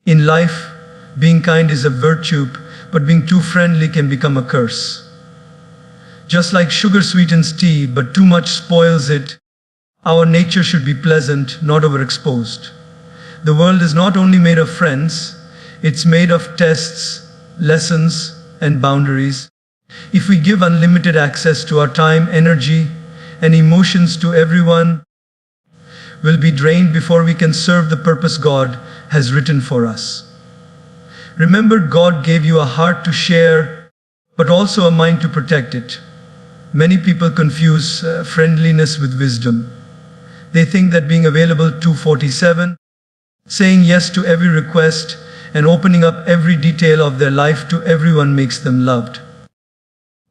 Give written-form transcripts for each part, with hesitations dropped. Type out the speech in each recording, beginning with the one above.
In life, being kind is a virtue, but being too friendly can become a curse. Just like sugar sweetens tea, but too much spoils it, our nature should be pleasant, not overexposed. The world is not only made of friends, it's made of tests, lessons, and boundaries. If we give unlimited access to our time, energy, and emotions to everyone, we'll be drained before we can serve the purpose God has written for us. Remember, God gave you a heart to share, but also a mind to protect it. Many people confuse friendliness with wisdom. They think that being available 247, saying yes to every request, and opening up every detail of their life to everyone makes them loved.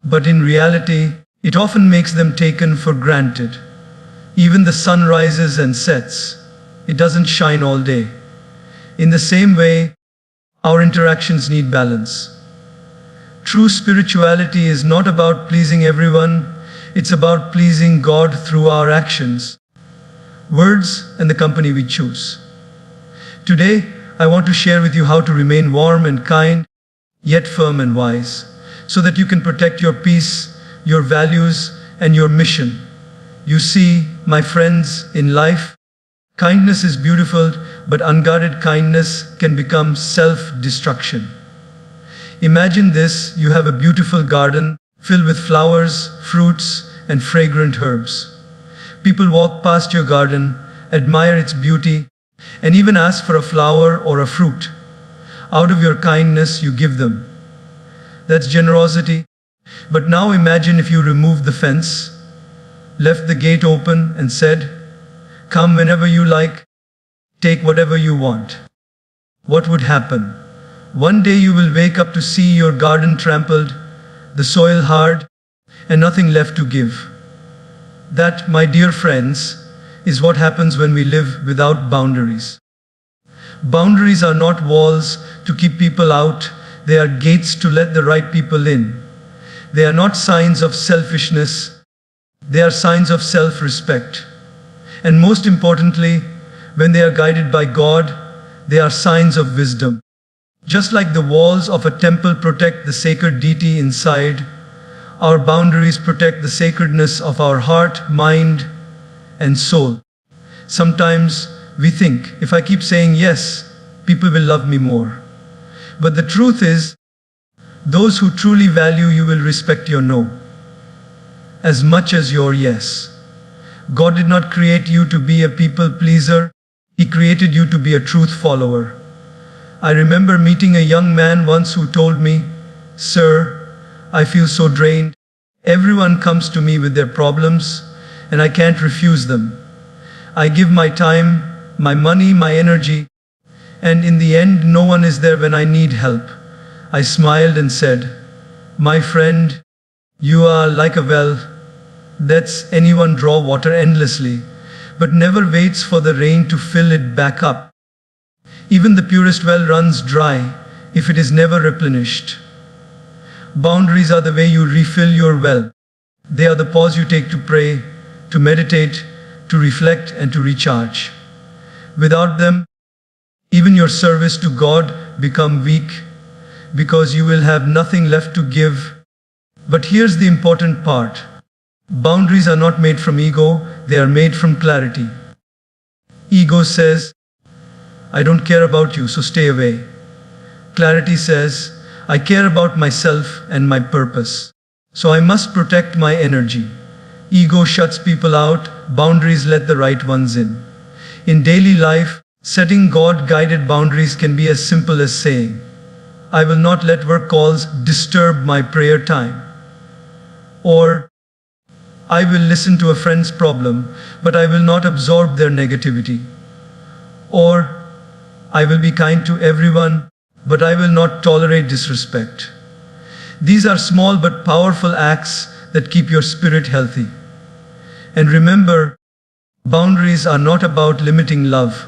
But in reality, it often makes them taken for granted. Even the sun rises and sets. It doesn't shine all day. In the same way, our interactions need balance. True spirituality is not about pleasing everyone, it's about pleasing God through our actions, words, and the company we choose. Today, I want to share with you how to remain warm and kind, yet firm and wise, so that you can protect your peace, your values, and your mission. You see, my friends, in life, kindness is beautiful, but unguarded kindness can become self-destruction. Imagine this: you have a beautiful garden filled with flowers, fruits, and fragrant herbs. People walk past your garden, admire its beauty, and even ask for a flower or a fruit. Out of your kindness, you give them. That's generosity. But now imagine if you removed the fence, left the gate open, and said, "Come whenever you like, take whatever you want." What would happen? One day you will wake up to see your garden trampled, the soil hard, and nothing left to give. That, my dear friends, is what happens when we live without boundaries. Boundaries are not walls to keep people out, they are gates to let the right people in. They are not signs of selfishness, they are signs of self-respect. And most importantly, when they are guided by God, they are signs of wisdom. Just like the walls of a temple protect the sacred deity inside, our boundaries protect the sacredness of our heart, mind, and soul. Sometimes we think, if I keep saying yes, people will love me more. But the truth is, those who truly value you will respect your no as much as your yes. God did not create you to be a people pleaser, He created you to be a truth follower. I remember meeting a young man once who told me, "Sir, I feel so drained. Everyone comes to me with their problems, and I can't refuse them. I give my time, my money, my energy, and in the end, no one is there when I need help." I smiled and said, "My friend, you are like a well. Lets anyone draw water endlessly, but never waits for the rain to fill it back up. Even the purest well runs dry if it is never replenished." Boundaries are the way you refill your well. They are the pause you take to pray, to meditate, to reflect, and to recharge. Without them, even your service to God become weak, because you will have nothing left to give. But here's the important part. Boundaries are not made from ego, they are made from clarity. Ego says, "I don't care about you, so stay away." Clarity says, "I care about myself and my purpose, so I must protect my energy." Ego shuts people out, boundaries let the right ones in. In daily life, setting God-guided boundaries can be as simple as saying, "I will not let work calls disturb my prayer time." Or, "I will listen to a friend's problem, but I will not absorb their negativity." Or, "I will be kind to everyone, but I will not tolerate disrespect." These are small but powerful acts that keep your spirit healthy. And remember, boundaries are not about limiting love.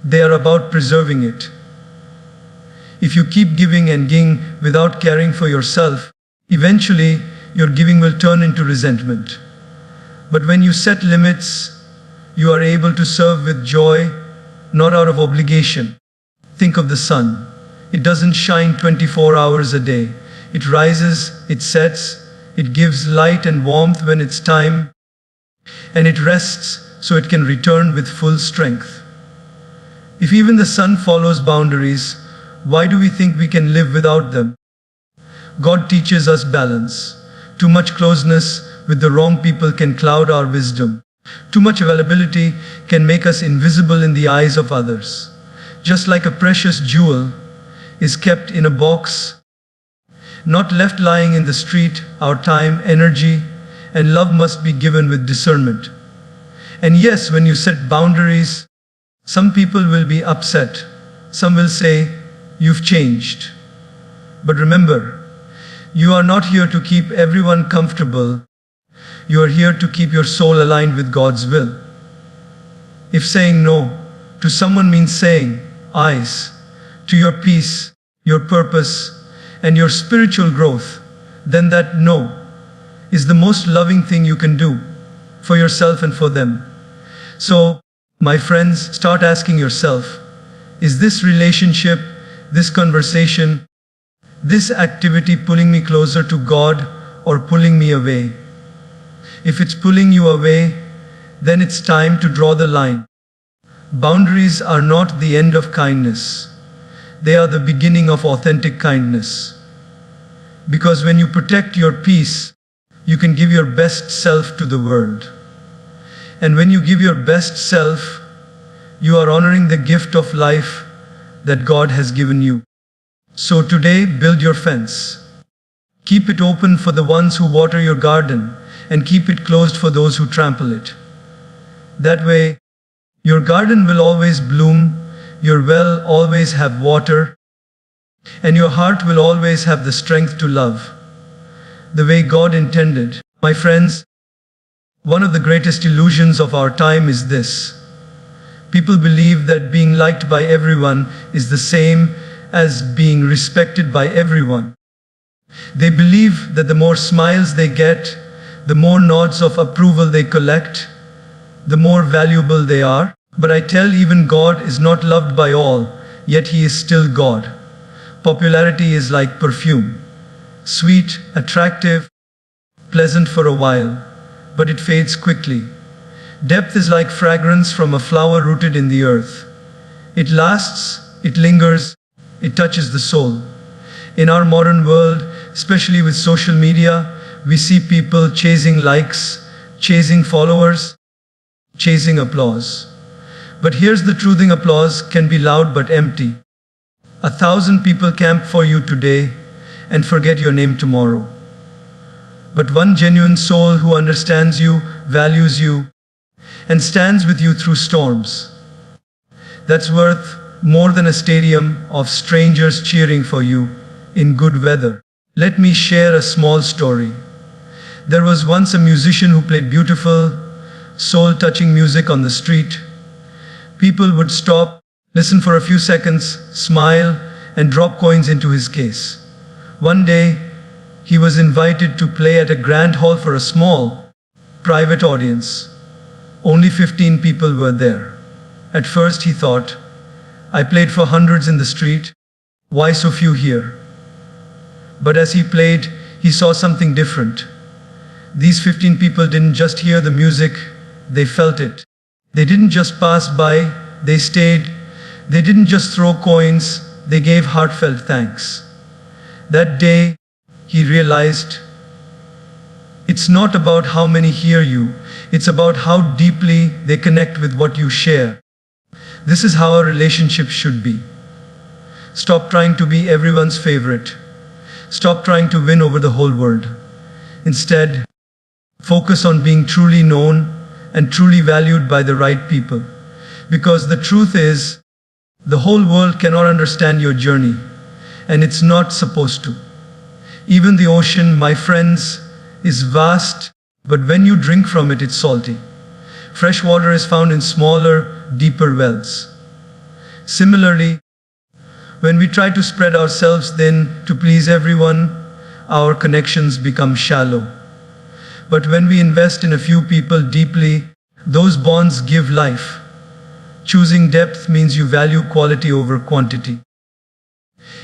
They are about preserving it. If you keep giving and giving without caring for yourself, eventually your giving will turn into resentment. But when you set limits, you are able to serve with joy, not out of obligation. Think of the sun. It doesn't shine 24 hours a day. It rises, it sets, it gives light and warmth when it's time, and it rests so it can return with full strength. If even the sun follows boundaries, why do we think we can live without them? God teaches us balance. Too much closeness with the wrong people can cloud our wisdom. Too much availability can make us invisible in the eyes of others. Just like a precious jewel is kept in a box, not left lying in the street, our time, energy, and love must be given with discernment. And yes, when you set boundaries, some people will be upset. Some will say, "You've changed." But remember, you are not here to keep everyone comfortable. You are here to keep your soul aligned with God's will. If saying no to someone means saying yes to your peace, your purpose, and your spiritual growth, then that no is the most loving thing you can do for yourself and for them. So, my friends, start asking yourself, is this relationship, this conversation, this activity pulling me closer to God or pulling me away? If it's pulling you away, then it's time to draw the line. Boundaries are not the end of kindness. They are the beginning of authentic kindness. Because when you protect your peace, you can give your best self to the world. And when you give your best self, you are honoring the gift of life that God has given you. So today, build your fence. Keep it open for the ones who water your garden, and keep it closed for those who trample it. That way, your garden will always bloom, your well always have water, and your heart will always have the strength to love the way God intended. My friends, one of the greatest illusions of our time is this. People believe that being liked by everyone is the same as being respected by everyone. They believe that the more smiles they get, the more nods of approval they collect, the more valuable they are. But I tell even God is not loved by all, yet He is still God. Popularity is like perfume. Sweet, attractive, pleasant for a while, but it fades quickly. Depth is like fragrance from a flower rooted in the earth. It lasts, it lingers, it touches the soul. In our modern world, especially with social media, we see people chasing likes, chasing followers, chasing applause. But here's the true thing, applause can be loud but empty. 1,000 people camp for you today and forget your name tomorrow. But one genuine soul who understands you, values you, and stands with you through storms, that's worth more than a stadium of strangers cheering for you in good weather. Let me share a small story. There was once a musician who played beautiful, soul-touching music on the street. People would stop, listen for a few seconds, smile, and drop coins into his case. One day, he was invited to play at a grand hall for a small, private audience. Only 15 people were there. At first he thought, I played for hundreds in the street, why so few here? But as he played, he saw something different. These 15 people didn't just hear the music, they felt it. They didn't just pass by, they stayed. They didn't just throw coins, they gave heartfelt thanks. That day, he realized, it's not about how many hear you, it's about how deeply they connect with what you share. This is how a relationship should be. Stop trying to be everyone's favorite. Stop trying to win over the whole world. Instead, focus on being truly known and truly valued by the right people. Because the truth is, the whole world cannot understand your journey, and it's not supposed to. Even the ocean, my friends, is vast, but when you drink from it, it's salty. Fresh water is found in smaller, deeper wells. Similarly, when we try to spread ourselves thin to please everyone, our connections become shallow. But when we invest in a few people deeply, those bonds give life. Choosing depth means you value quality over quantity.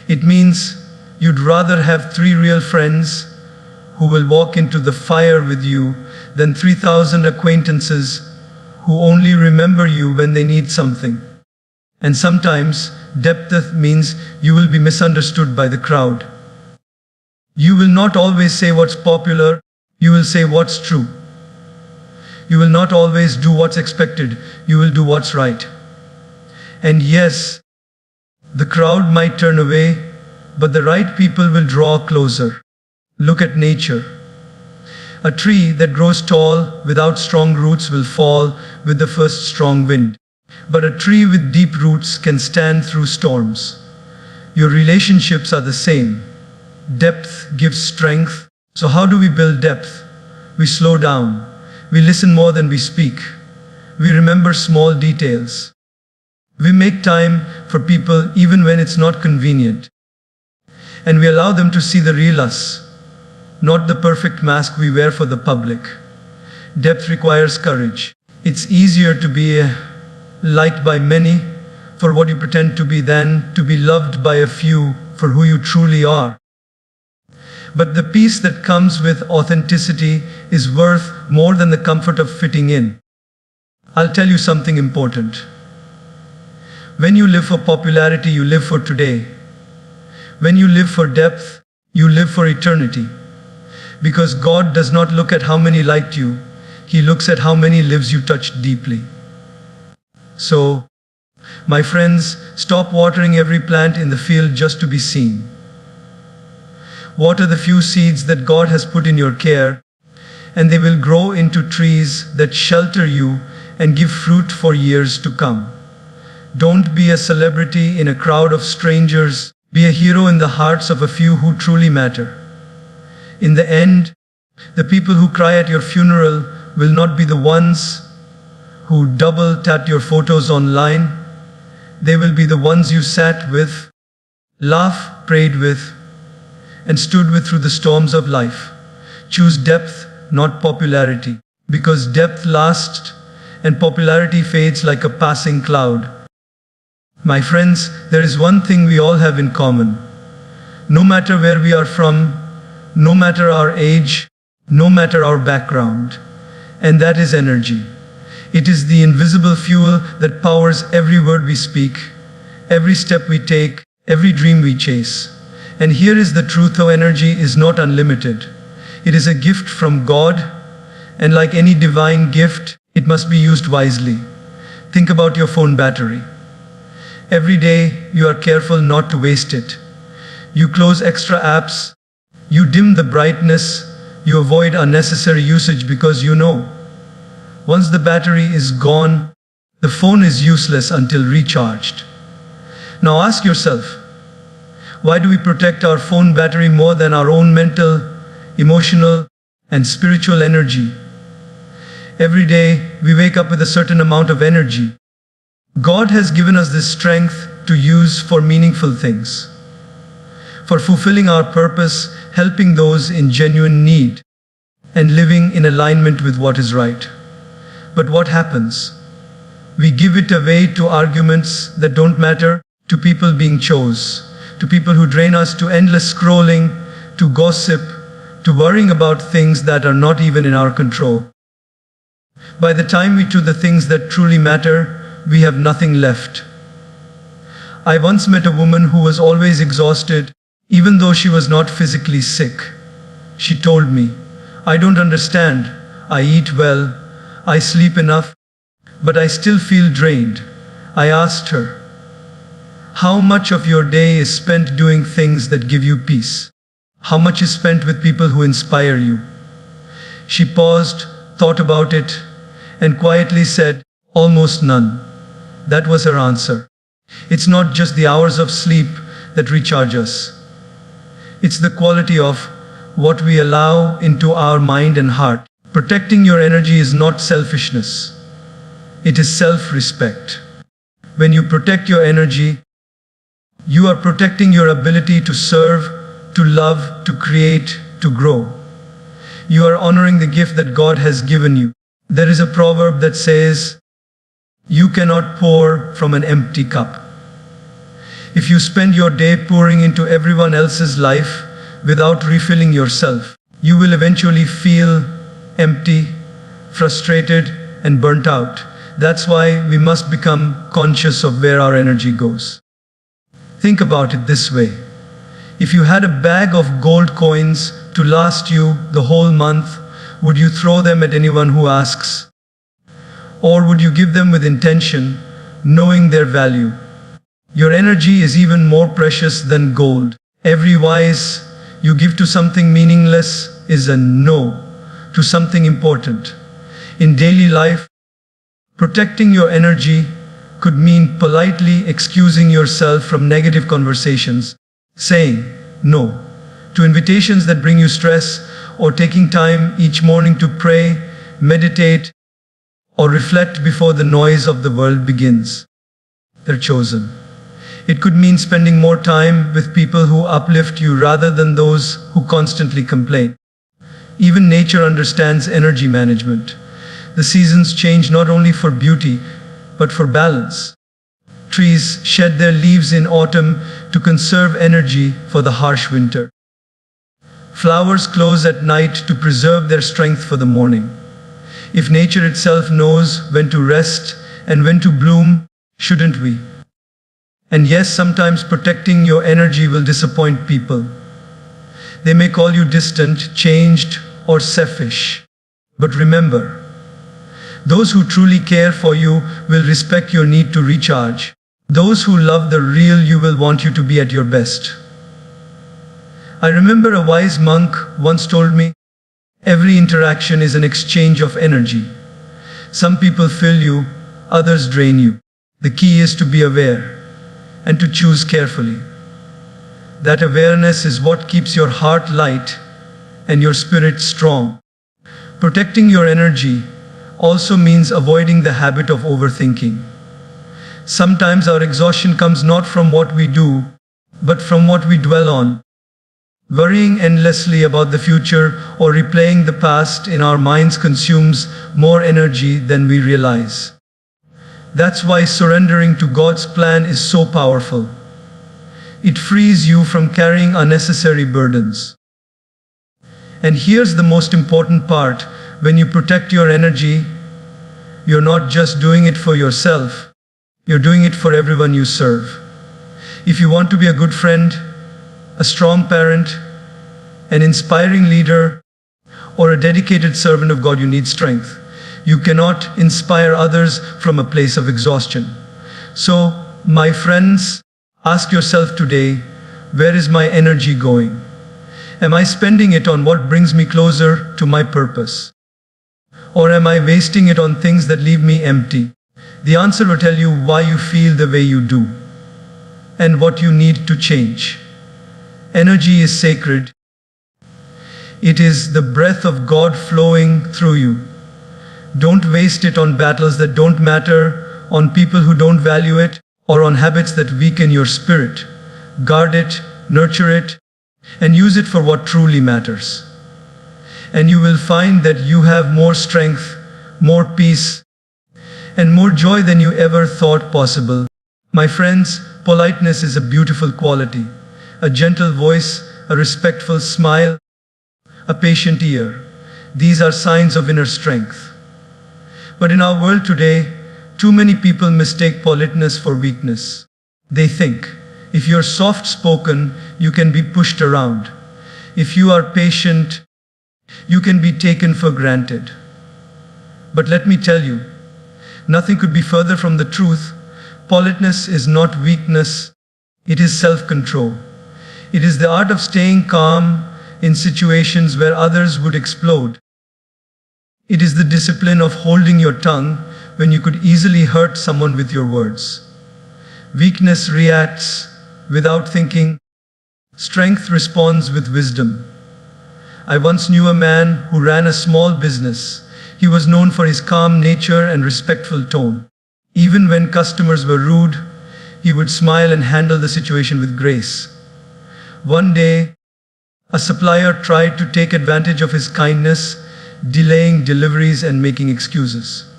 It means you'd rather have 3 real friends who will walk into the fire with you than 3,000 acquaintances who only remember you when they need something. And sometimes, depth means you will be misunderstood by the crowd. You will not always say what's popular, you will say what's true. You will not always do what's expected, you will do what's right. And yes, the crowd might turn away, but the right people will draw closer. Look at nature. A tree that grows tall without strong roots will fall with the first strong wind. But a tree with deep roots can stand through storms. Your relationships are the same. Depth gives strength. So how do we build depth? We slow down. We listen more than we speak. We remember small details. We make time for people even when it's not convenient. And we allow them to see the real us, not the perfect mask we wear for the public. Depth requires courage. It's easier to be liked by many for what you pretend to be than to be loved by a few for who you truly are. But the peace that comes with authenticity is worth more than the comfort of fitting in. I'll tell you something important. When you live for popularity, you live for today. When you live for depth, you live for eternity. Because God does not look at how many liked you, He looks at how many lives you touched deeply. So, my friends, stop watering every plant in the field just to be seen. Water the few seeds that God has put in your care, and they will grow into trees that shelter you and give fruit for years to come. Don't be a celebrity in a crowd of strangers. Be a hero in the hearts of a few who truly matter. In the end, the people who cry at your funeral will not be the ones who double-tapped your photos online. They will be the ones you sat with, laughed, prayed with, and stood with through the storms of life. Choose depth, not popularity, because depth lasts and popularity fades like a passing cloud. My friends, there is one thing we all have in common. No matter where we are from, no matter our age, no matter our background, and that is energy. It is the invisible fuel that powers every word we speak, every step we take, every dream we chase. And here is the truth: our energy is not unlimited. It is a gift from God, and like any divine gift, it must be used wisely. Think about your phone battery. Every day, you are careful not to waste it. You close extra apps, you dim the brightness, you avoid unnecessary usage because you know, once the battery is gone, the phone is useless until recharged. Now ask yourself, why do we protect our phone battery more than our own mental, emotional, and spiritual energy? Every day, we wake up with a certain amount of energy. God has given us this strength to use for meaningful things, for fulfilling our purpose, helping those in genuine need, and living in alignment with what is right. But what happens? We give it away to arguments that don't matter, to people being chose, to people who drain us, to endless scrolling, to gossip, to worrying about things that are not even in our control. By the time we do the things that truly matter, we have nothing left. I once met a woman who was always exhausted, even though she was not physically sick. She told me, "I don't understand. I eat well, I sleep enough, but I still feel drained." I asked her, "How much of your day is spent doing things that give you peace? How much is spent with people who inspire you?" She paused, thought about it, and quietly said, "Almost none." That was her answer. It's not just the hours of sleep that recharge us. It's the quality of what we allow into our mind and heart. Protecting your energy is not selfishness. It is self-respect. When you protect your energy, you are protecting your ability to serve, to love, to create, to grow. You are honoring the gift that God has given you. There is a proverb that says, You cannot pour from an empty cup. If you spend your day pouring into everyone else's life without refilling yourself, you will eventually feel empty, frustrated, and burnt out. That's why we must become conscious of where our energy goes. Think about it this way. If you had a bag of gold coins to last you the whole month, would you throw them at anyone who asks? Or would you give them with intention, knowing their value? Your energy is even more precious than gold. Every wise you give to something meaningless is a no to something important. In daily life, protecting your energy could mean politely excusing yourself from negative conversations, saying no to invitations that bring you stress, or taking time each morning to pray, meditate, or reflect before the noise of the world begins. They're chosen. It could mean spending more time with people who uplift you rather than those who constantly complain. Even nature understands energy management. The seasons change not only for beauty, but for balance. Trees shed their leaves in autumn to conserve energy for the harsh winter. Flowers close at night to preserve their strength for the morning. If nature itself knows when to rest and when to bloom, shouldn't we? And yes, sometimes protecting your energy will disappoint people. They may call you distant, changed, or selfish. But remember, those who truly care for you will respect your need to recharge. Those who love the real you will want you to be at your best. I remember a wise monk once told me, every interaction is an exchange of energy. Some people fill you, others drain you. The key is to be aware and to choose carefully. That awareness is what keeps your heart light and your spirit strong. Protecting your energy also means avoiding the habit of overthinking. Sometimes our exhaustion comes not from what we do, but from what we dwell on. Worrying endlessly about the future or replaying the past in our minds consumes more energy than we realize. That's why surrendering to God's plan is so powerful. It frees you from carrying unnecessary burdens. And here's the most important part. When you protect your energy, you're not just doing it for yourself, you're doing it for everyone you serve. If you want to be a good friend, a strong parent, an inspiring leader, or a dedicated servant of God, you need strength. You cannot inspire others from a place of exhaustion. So, my friends, ask yourself today, where is my energy going? Am I spending it on what brings me closer to my purpose? Or am I wasting it on things that leave me empty? The answer will tell you why you feel the way you do and what you need to change. Energy is sacred. It is the breath of God flowing through you. Don't waste it on battles that don't matter, on people who don't value it, or on habits that weaken your spirit. Guard it, nurture it, and use it for what truly matters. And you will find that you have more strength, more peace, and more joy than you ever thought possible. My friends, politeness is a beautiful quality. A gentle voice, a respectful smile, a patient ear. These are signs of inner strength. But in our world today, too many people mistake politeness for weakness. They think, if you're soft-spoken, you can be pushed around. If you are patient, you can be taken for granted. But let me tell you, nothing could be further from the truth. Politeness is not weakness, it is self-control. It is the art of staying calm in situations where others would explode. It is the discipline of holding your tongue when you could easily hurt someone with your words. Weakness reacts without thinking. Strength responds with wisdom. I once knew a man who ran a small business. He was known for his calm nature and respectful tone. Even when customers were rude, he would smile and handle the situation with grace. One day, a supplier tried to take advantage of his kindness, delaying deliveries and making excuses.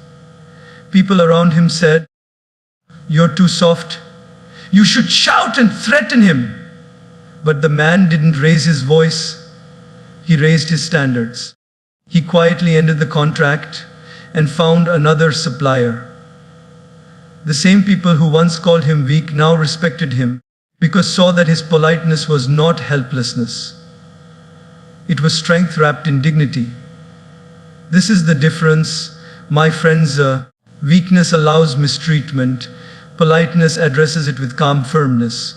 People around him said, "You're too soft. You should shout and threaten him." But the man didn't raise his voice. He raised his standards. He quietly ended the contract and found another supplier. The same people who once called him weak now respected him because saw that his politeness was not helplessness. It was strength wrapped in dignity. This is the difference, my friends. Weakness allows mistreatment. Politeness addresses it with calm firmness.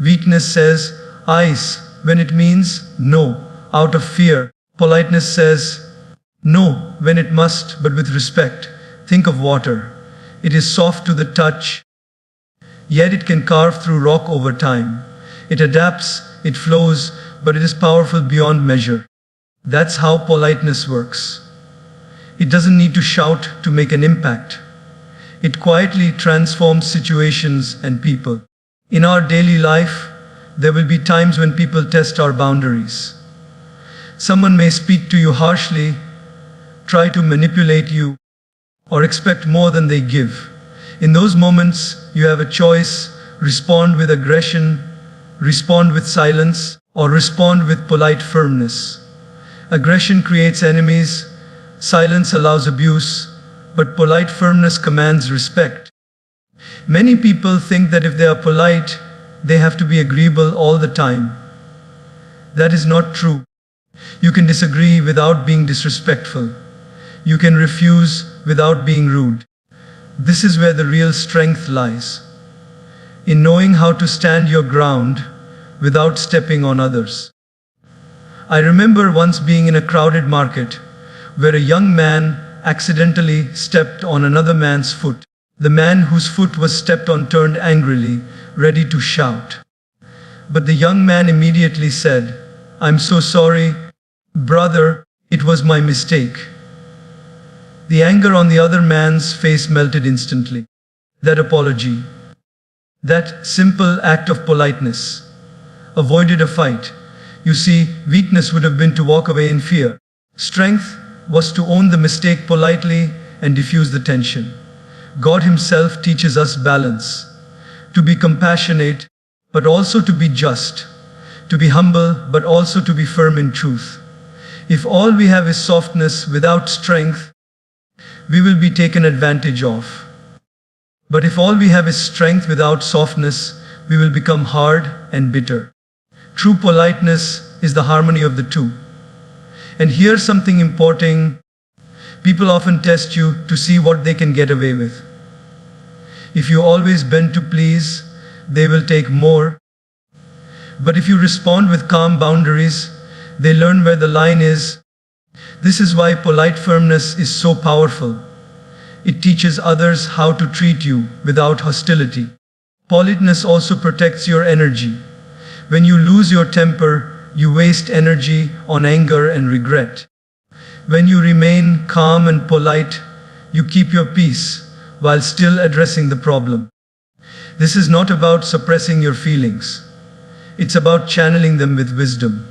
Weakness says ice when it means no, out of fear. Politeness says no when it must, but with respect. Think of water. It is soft to the touch, yet it can carve through rock over time. It adapts, it flows, but it is powerful beyond measure. That's how politeness works. It doesn't need to shout to make an impact. It quietly transforms situations and people. In our daily life, there will be times when people test our boundaries. Someone may speak to you harshly, try to manipulate you, or expect more than they give. In those moments, you have a choice: respond with aggression, respond with silence, or respond with polite firmness. Aggression creates enemies, silence allows abuse, but polite firmness commands respect. Many people think that if they are polite, they have to be agreeable all the time. That is not true. You can disagree without being disrespectful. You can refuse without being rude. This is where the real strength lies. In knowing how to stand your ground without stepping on others. I remember once being in a crowded market where a young man accidentally stepped on another man's foot. The man whose foot was stepped on turned angrily, ready to shout. But the young man immediately said, "I'm so sorry, brother, it was my mistake." The anger on the other man's face melted instantly. That apology, that simple act of politeness, avoided a fight. You see, weakness would have been to walk away in fear. Strength was to own the mistake politely and diffuse the tension. God Himself teaches us balance, to be compassionate, but also to be just, to be humble, but also to be firm in truth. If all we have is softness without strength, we will be taken advantage of. But if all we have is strength without softness, we will become hard and bitter. True politeness is the harmony of the two. And here's something important. People often test you to see what they can get away with. If you always bend to please, they will take more. But if you respond with calm boundaries, they learn where the line is. This is why polite firmness is so powerful. It teaches others how to treat you without hostility. Politeness also protects your energy. When you lose your temper, you waste energy on anger and regret. When you remain calm and polite, you keep your peace while still addressing the problem. This is not about suppressing your feelings. It's about channeling them with wisdom.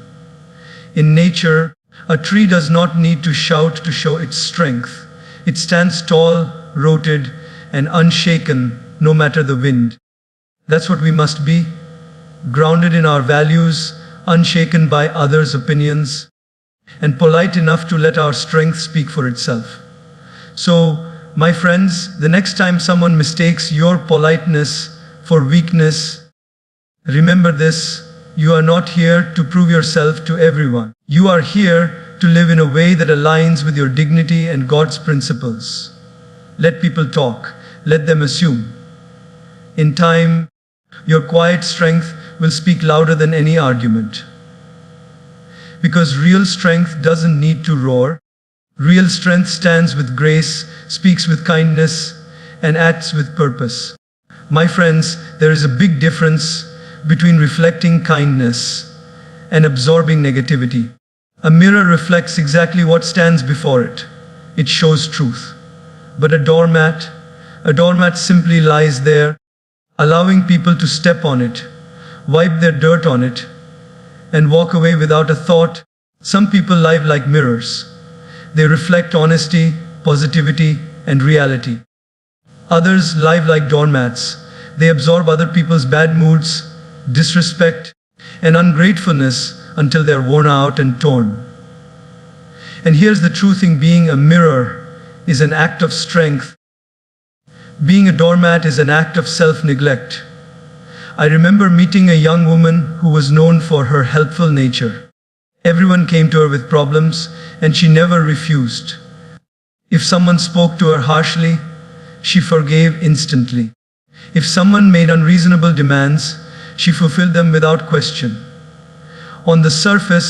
In nature, a tree does not need to shout to show its strength. It stands tall, rooted, and unshaken no matter the wind. That's what we must be, grounded in our values, unshaken by others' opinions, and polite enough to let our strength speak for itself. So, my friends, the next time someone mistakes your politeness for weakness, remember this: you are not here to prove yourself to everyone. You are here to live in a way that aligns with your dignity and God's principles. Let people talk. Let them assume. In time, your quiet strength will speak louder than any argument. Because real strength doesn't need to roar. Real strength stands with grace, speaks with kindness, and acts with purpose. My friends, there is a big difference between reflecting kindness and absorbing negativity. A mirror reflects exactly what stands before it. It shows truth. But a doormat simply lies there, allowing people to step on it, wipe their dirt on it, and walk away without a thought. Some people live like mirrors. They reflect honesty, positivity, and reality. Others live like doormats. They absorb other people's bad moods, disrespect, and ungratefulness until they're worn out and torn. And here's the true thing: being a mirror is an act of strength. Being a doormat is an act of self-neglect. I remember meeting a young woman who was known for her helpful nature. Everyone came to her with problems, and she never refused. If someone spoke to her harshly, she forgave instantly. If someone made unreasonable demands, she fulfilled them without question. On the surface,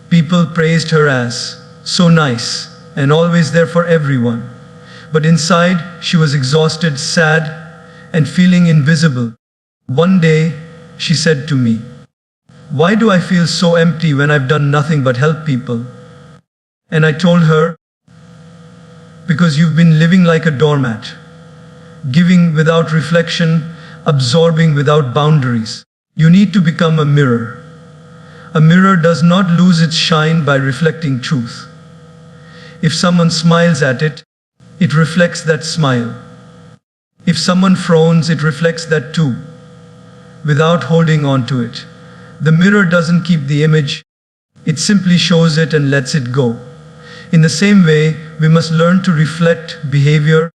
people praised her as so nice and always there for everyone. But inside, she was exhausted, sad, and feeling invisible. One day, she said to me, "Why do I feel so empty when I've done nothing but help people?" And I told her, "Because you've been living like a doormat, giving without reflection, absorbing without boundaries. You need to become a mirror. A mirror does not lose its shine by reflecting truth. If someone smiles at it, it reflects that smile. If someone frowns, it reflects that too, without holding on to it. The mirror doesn't keep the image, it simply shows it and lets it go. In the same way, we must learn to reflect behavior,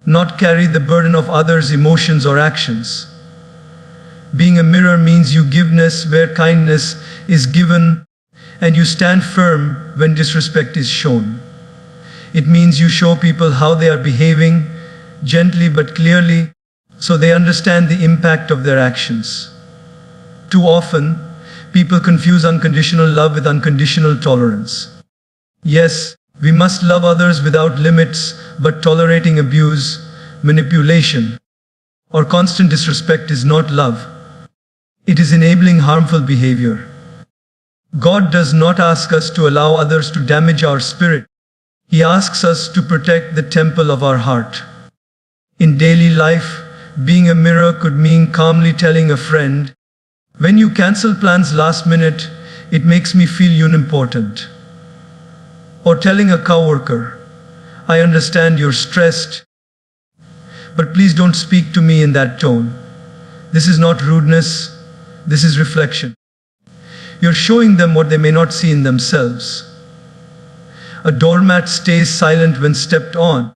not carry the burden of others' emotions or actions. Being a mirror means you giveness where kindness is given, and you stand firm when disrespect is shown. It means you show people how they are behaving, gently but clearly, so they understand the impact of their actions. Too often, people confuse unconditional love with unconditional tolerance. Yes, we must love others without limits, but tolerating abuse, manipulation, or constant disrespect is not love. It is enabling harmful behavior. God does not ask us to allow others to damage our spirit. He asks us to protect the temple of our heart. In daily life, being a mirror could mean calmly telling a friend, "When you cancel plans last minute, it makes me feel unimportant." Or telling a coworker, "I understand you're stressed, but please don't speak to me in that tone. This is not rudeness, this is reflection." You're showing them what they may not see in themselves. A doormat stays silent when stepped on.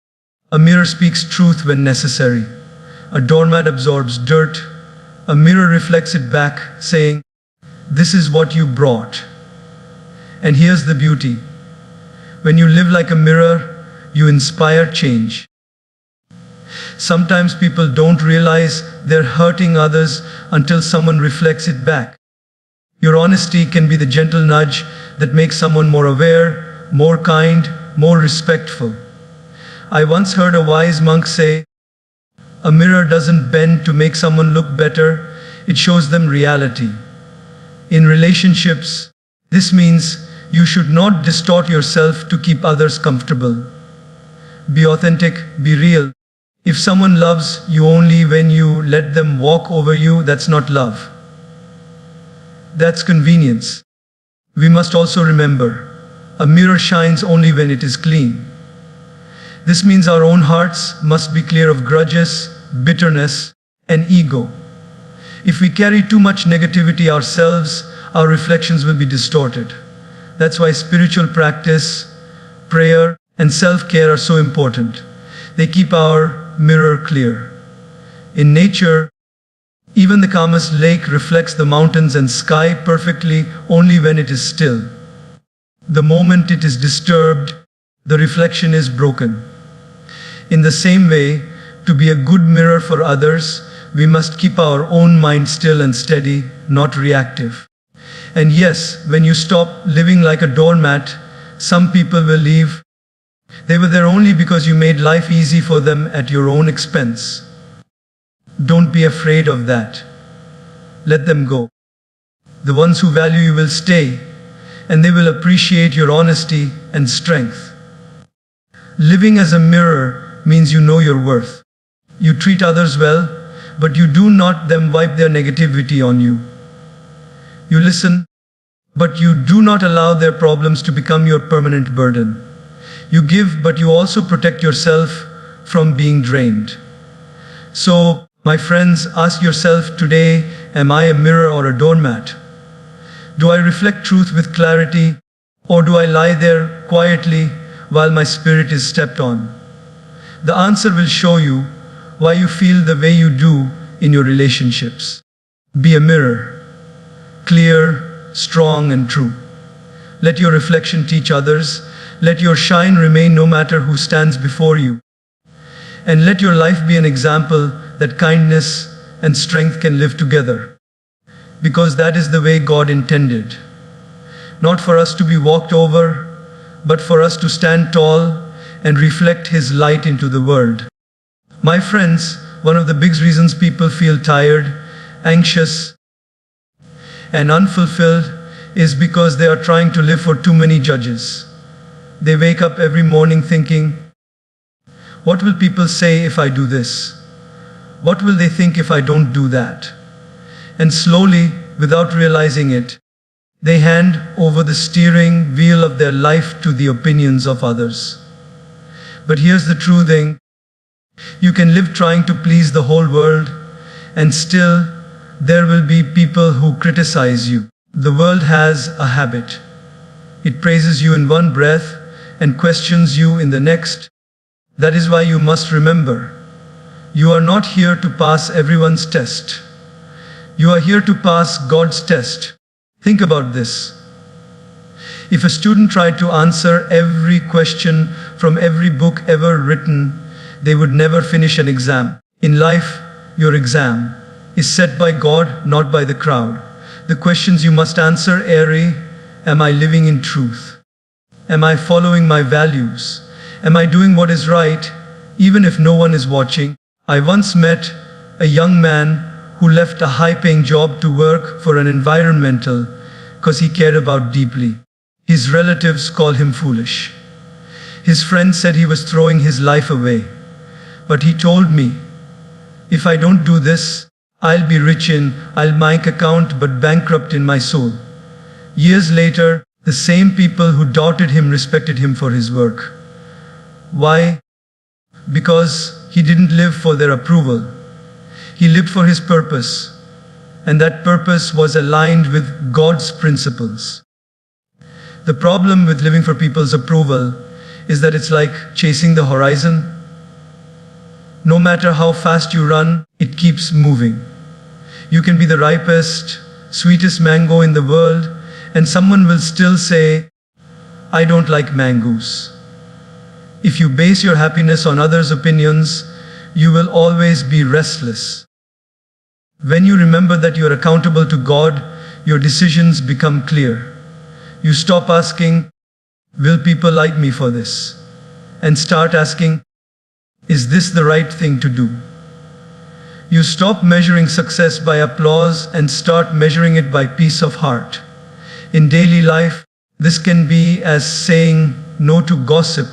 A mirror speaks truth when necessary. A doormat absorbs dirt. A mirror reflects it back, saying, "This is what you brought." And here's the beauty. When you live like a mirror, you inspire change. Sometimes people don't realize they're hurting others until someone reflects it back. Your honesty can be the gentle nudge that makes someone more aware, more kind, more respectful. I once heard a wise monk say, "A mirror doesn't bend to make someone look better, it shows them reality." In relationships, this means you should not distort yourself to keep others comfortable. Be authentic, be real. If someone loves you only when you let them walk over you, that's not love. That's convenience. We must also remember, a mirror shines only when it is clean. This means our own hearts must be clear of grudges, bitterness, and ego. If we carry too much negativity ourselves, our reflections will be distorted. That's why spiritual practice, prayer, and self-care are so important. They keep our mirror clear. In nature, even the calmest lake reflects the mountains and sky perfectly only when it is still. The moment it is disturbed, the reflection is broken. In the same way, to be a good mirror for others, we must keep our own mind still and steady, not reactive. And yes, when you stop living like a doormat, some people will leave. They were there only because you made life easy for them at your own expense. Don't be afraid of that. Let them go. The ones who value you will stay, and they will appreciate your honesty and strength. Living as a mirror means you know your worth. You treat others well, but you do not them wipe their negativity on you. You listen, but you do not allow their problems to become your permanent burden. You give, but you also protect yourself from being drained. So, my friends, ask yourself today, am I a mirror or a doormat? Do I reflect truth with clarity, or do I lie there quietly while my spirit is stepped on? The answer will show you why you feel the way you do in your relationships. Be a mirror, clear, strong, and true. Let your reflection teach others. Let your shine remain no matter who stands before you. And let your life be an example that kindness and strength can live together. Because that is the way God intended. Not for us to be walked over, but for us to stand tall and reflect His light into the world. My friends, one of the big reasons people feel tired, anxious, and unfulfilled is because they are trying to live for too many judges. They wake up every morning thinking, what will people say if I do this? What will they think if I don't do that? And slowly, without realizing it, they hand over the steering wheel of their life to the opinions of others. But here's the true thing. You can live trying to please the whole world, and still there will be people who criticize you. The world has a habit. It praises you in one breath and questions you in the next. That is why you must remember, you are not here to pass everyone's test. You are here to pass God's test. Think about this. If a student tried to answer every question from every book ever written, they would never finish an exam. In life, your exam is set by God, not by the crowd. The questions you must answer are, am I living in truth? Am I following my values? Am I doing what is right, even if no one is watching? I once met a young man who left a high-paying job to work for an environmental because he cared about deeply. His relatives called him foolish. His friends said he was throwing his life away. But he told me, if I don't do this, I'll be rich in bank account but bankrupt in my soul. Years later, the same people who doubted him respected him for his work. Why? Because he didn't live for their approval. He lived for his purpose, and that purpose was aligned with God's principles. The problem with living for people's approval is that it's like chasing the horizon. No matter how fast you run, it keeps moving. You can be the ripest, sweetest mango in the world, and someone will still say, I don't like mangoes. If you base your happiness on others' opinions, you will always be restless. When you remember that you are accountable to God, your decisions become clear. You stop asking, will people like me for this? And start asking, is this the right thing to do? You stop measuring success by applause and start measuring it by peace of heart. In daily life, this can be as saying no to gossip,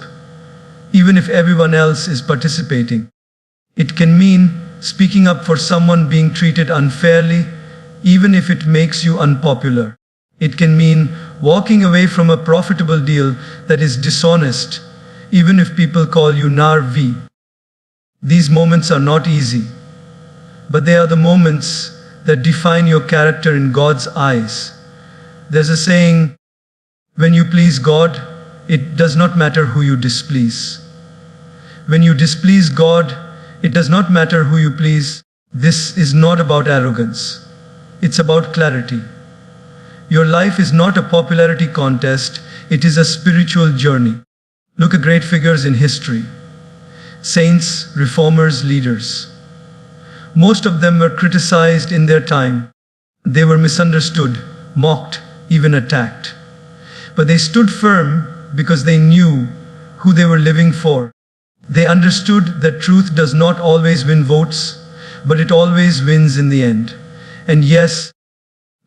even if everyone else is participating. It can mean speaking up for someone being treated unfairly, even if it makes you unpopular. It can mean walking away from a profitable deal that is dishonest, even if people call you narvi. These moments are not easy, but they are the moments that define your character in God's eyes. There's a saying, when you please God, it does not matter who you displease. When you displease God, it does not matter who you please. This is not about arrogance. It's about clarity. Your life is not a popularity contest, it is a spiritual journey. Look at great figures in history. Saints, reformers, leaders. Most of them were criticized in their time. They were misunderstood, mocked, even attacked. But they stood firm because they knew who they were living for. They understood that truth does not always win votes, but it always wins in the end. And yes,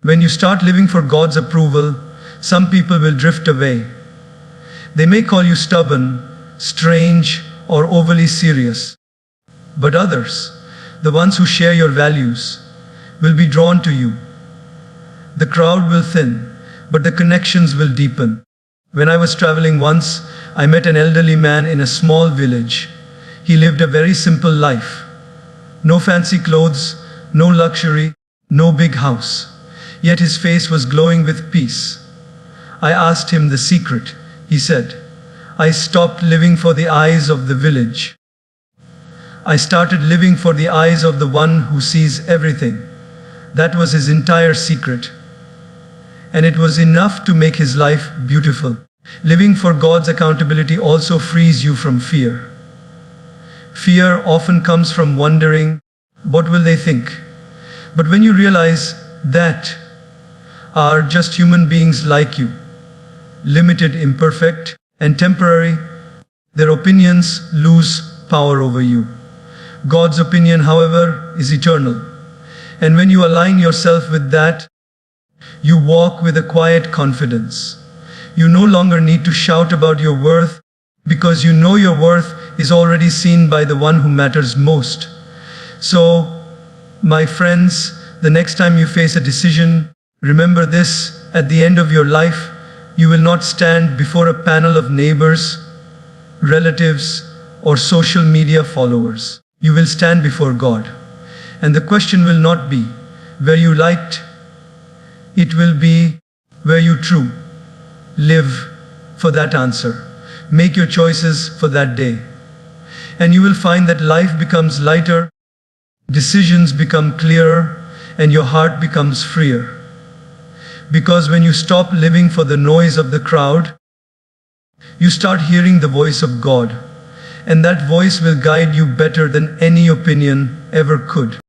when you start living for God's approval, some people will drift away. They may call you stubborn, strange, or overly serious. But others, the ones who share your values, will be drawn to you. The crowd will thin, but the connections will deepen. When I was traveling once, I met an elderly man in a small village. He lived a very simple life. No fancy clothes, no luxury, no big house. Yet his face was glowing with peace. I asked him the secret. He said, I stopped living for the eyes of the village. I started living for the eyes of the one who sees everything. That was his entire secret. And it was enough to make his life beautiful. Living for God's accountability also frees you from fear. Fear often comes from wondering, what will they think? But when you realize that are just human beings like you, limited, imperfect, and temporary, their opinions lose power over you. God's opinion, however, is eternal. And when you align yourself with that, you walk with a quiet confidence. You no longer need to shout about your worth because you know your worth is already seen by the one who matters most. So, my friends, the next time you face a decision, remember this: at the end of your life, you will not stand before a panel of neighbors, relatives, or social media followers. You will stand before God. And the question will not be where you liked, it will be where you true. Live for that answer. Make your choices for that day. And you will find that life becomes lighter, decisions become clearer, and your heart becomes freer. Because when you stop living for the noise of the crowd, you start hearing the voice of God. And that voice will guide you better than any opinion ever could.